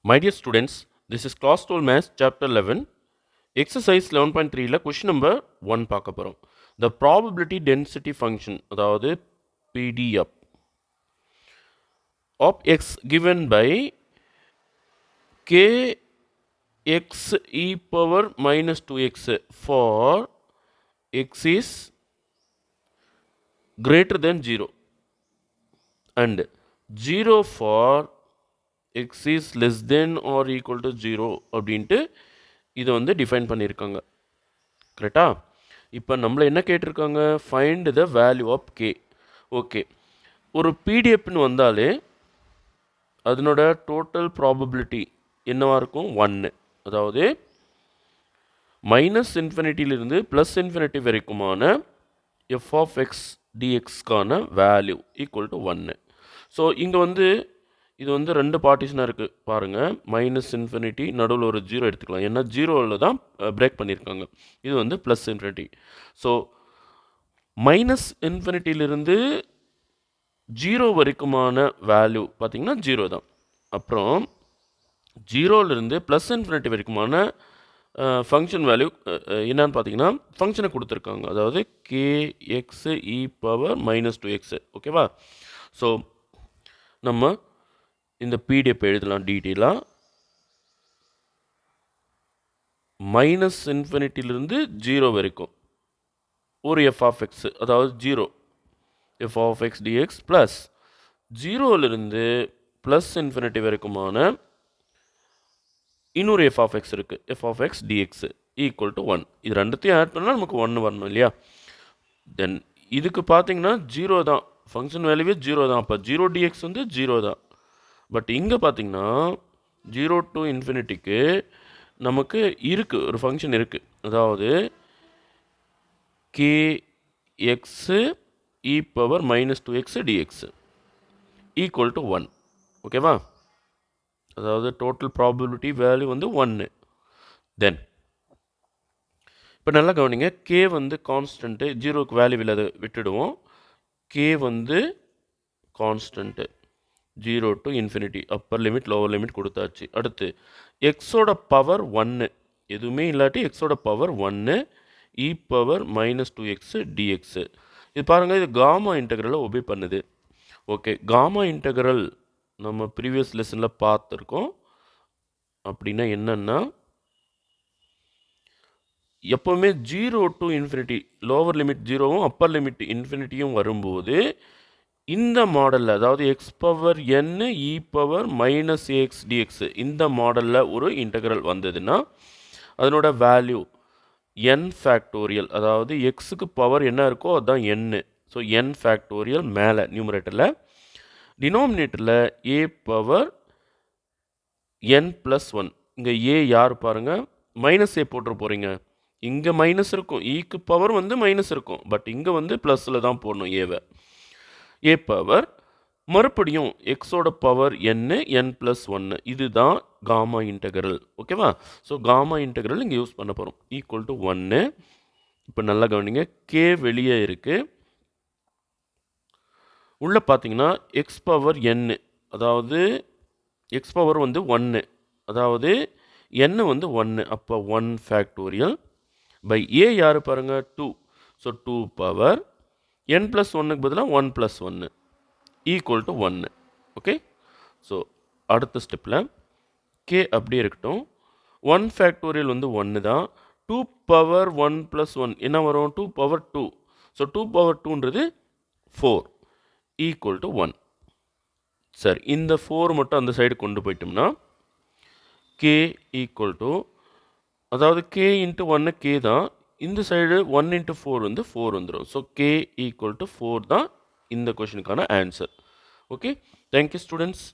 My dear students, this is class 12 maths chapter 11 exercise 11.3 ல question number 1 பார்க்க போறோம். The probability density function அதாவது PDF of x given by kx e power minus 2x for x is greater than 0 and 0 for x is less than or equal to 0 அப்படின்ட்டு இதை வந்து define பண்ணியிருக்காங்க. கரெக்டா? இப்போ நம்மளை என்ன கேட்டிருக்காங்க? Find the value of K. Okay, ஒரு பிடிஎஃப்னு வந்தாலே அதனோட டோட்டல் ப்ராபபிலிட்டி என்னவாக இருக்கும்? 1. அதாவது மைனஸ் இன்ஃபினிட்டியிலிருந்து ப்ளஸ் இன்ஃபினிட்டி வரைக்குமான எஃப் ஆஃப் எக்ஸ் டிஎக்ஸ்க்கான வேல்யூ ஈக்குவல் டு 1. ஸோ இங்கே வந்து இது வந்து ரெண்டு பார்ட்டிஷனாக இருக்குது பாருங்கள். மைனஸ் இன்ஃபினிட்டி நடுவில் ஒரு 0 எடுத்துக்கலாம், ஏன்னா 0வில் தான் பிரேக் பண்ணியிருக்காங்க. இது வந்து ப்ளஸ் இன்ஃபினிட்டி. ஸோ மைனஸ் இன்ஃபினிட்டியிலிருந்து 0 வரைக்குமான வேல்யூ பார்த்திங்கன்னா 0 தான். அப்புறம் 0லேருந்து ப்ளஸ் இன்ஃபினிட்டி வரைக்குமான ஃபங்க்ஷன் வேல்யூ என்னன்னு பார்த்தீங்கன்னா ஃபங்க்ஷனை கொடுத்துருக்காங்க, அதாவது kx e power minus 2x. ஓகேவா? ஸோ நம்ம இந்த பிடிஎஃப் எழுதலாம் டீட்டெயிலாக. மைனஸ் இன்ஃபினிட்டிலிருந்து 0 வரைக்கும் ஒரு எஃப் ஆஃப் எக்ஸ், அதாவது 0 F of X d x plus 0லிருந்து ப்ளஸ் இன்ஃபினிட்டி வரைக்குமான இன்னொரு எஃப் ஆஃப் எக்ஸ் இருக்குது, F of X d x equal to 1. இது ரெண்டுத்தையும் ஆட் பண்ணால் நமக்கு 1 வரணும் இல்லையா? தென் இதுக்கு பார்த்தீங்கன்னா 0 தான், ஃபங்க்ஷன் வேல்யூவே 0 தான். அப்போ 0 டிஎக்ஸ் வந்து 0 தான். பட் இங்கே பார்த்தீங்கன்னா 0 டு இன்ஃபினிட்டிக்கு நமக்கு இருக்குது, ஒரு ஃபங்க்ஷன் இருக்குது, அதாவது kx e power minus 2x dx equal to 1. ஓகேவா? அதாவது டோட்டல் ப்ராபபிலிட்டி வேல்யூ வந்து 1. தென் இப்போ நல்லா கவனிங்க, கே வந்து கான்ஸ்டன்ட்டு, 0க்கு வேல்யூ இல்லாத விட்டுடுவோம். கே வந்து constant 0 to infinity, upper limit lower limit கொடுத்தாச்சு. அடுத்து எக்ஸோட பவர் 1, எதுவுமே இல்லாட்டி எக்ஸோட power 1 e power minus 2x d x. இது பாருங்கள், இது காமா இன்டெக்ரலை ஒபே பண்ணுது. ஓகே, காமா இன்டெக்ரல் நம்ம ப்ரீவியஸ் லெசனில் பார்த்துருக்கோம். அப்படின்னா என்னென்னா, எப்போவுமே 0 டு இன்ஃபினிட்டி லோவர் லிமிட் 0வும் அப்பர் லிமிட் இன்ஃபினிட்டியும் வரும்போது இந்த மாடலில், அதாவது X power N e power minus a x d x இந்த மாடலில் ஒரு இன்டெக்ரல் வந்ததுன்னா அதனோட வேல்யூ n ஃபேக்டோரியல், அதாவது எக்ஸுக்கு பவர் என்ன இருக்கோ அதுதான் n. ஸோ n ஃபேக்டோரியல் மேலே நியூமரேட்டரில், டினாமினேட்டரில் ஏ பவர் n ப்ளஸ் 1. இங்கே ஏ யார் பாருங்கள், மைனஸ் ஏ போட்டு போகிறீங்க. இங்கே மைனஸ் இருக்கும், ஈக்கு பவர் வந்து மைனஸ் இருக்கும், பட் இங்கே வந்து ப்ளஸில் தான் போடணும் ஏவை. ஏ பவர் மறுபடியும் எக்ஸோட பவர் n ப்ளஸ் 1. இதுதான் காமா இன்டெக்ரல். ஓகேவா? ஸோ காமா இன்டெக்ரல் இங்கே யூஸ் பண்ண போகிறோம், ஈக்குவல் டு 1. இப்போ நல்லா கவனிங்க, கே வெளியே இருக்குது, உள்ளே பார்த்தீங்கன்னா எக்ஸ் பவர் n, அதாவது எக்ஸ் பவர் வந்து 1, அதாவது n வந்து 1, அப்போ 1 ஃபேக்டோரியல் பை ஏ யார் பாருங்கள் 2. ஸோ 2 பவர் n ப்ளஸ் 1க்கு பதிலாக 1 plus 1 equal to 1. Okay, so அடுத்த ஸ்டெப்பில் கே அப்படியே இருக்கட்டும். 1 ஃபேக்டோரியல் வந்து 1 தான். 2 பவர் 1 ப்ளஸ் 1 என்ன வரும்? 2 பவர் 2. ஸோ 2 பவர் 2ன்றது 4 ஈக்குவல் டு 1. சரி, இந்த 4 மட்டும் அந்த சைடு கொண்டு போயிட்டோம்னா கே ஈக்குவல் டு, அதாவது கே இன்ட்டு 1 கே தான், இந்த சைடு 1 இன்ட்டு 4 வந்து 4 வந்துடும். ஸோ கே ஈக்குவல் டு 4 தான் இந்த கொஷனுக்கான ஆன்சர். Okay, thank you students.